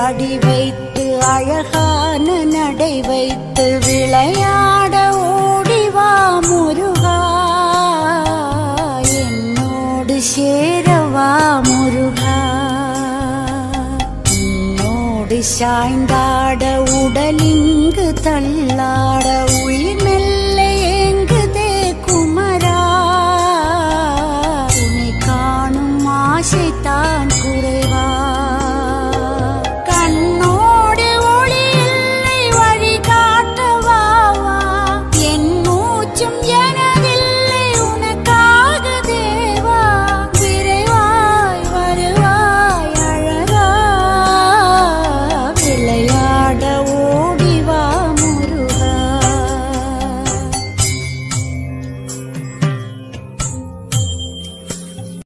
அடி வைத்து அழகான நடை வைத்து விளையாட ஓடிவா முருகா, என்னோடு சேரவா முருகா. என்னோடு சாய்ந்தாட உடலிங்கு தள்ளாட உயிர் மெல்ல ஏங்குதே குமரா, உன்னை காணும் ஆசை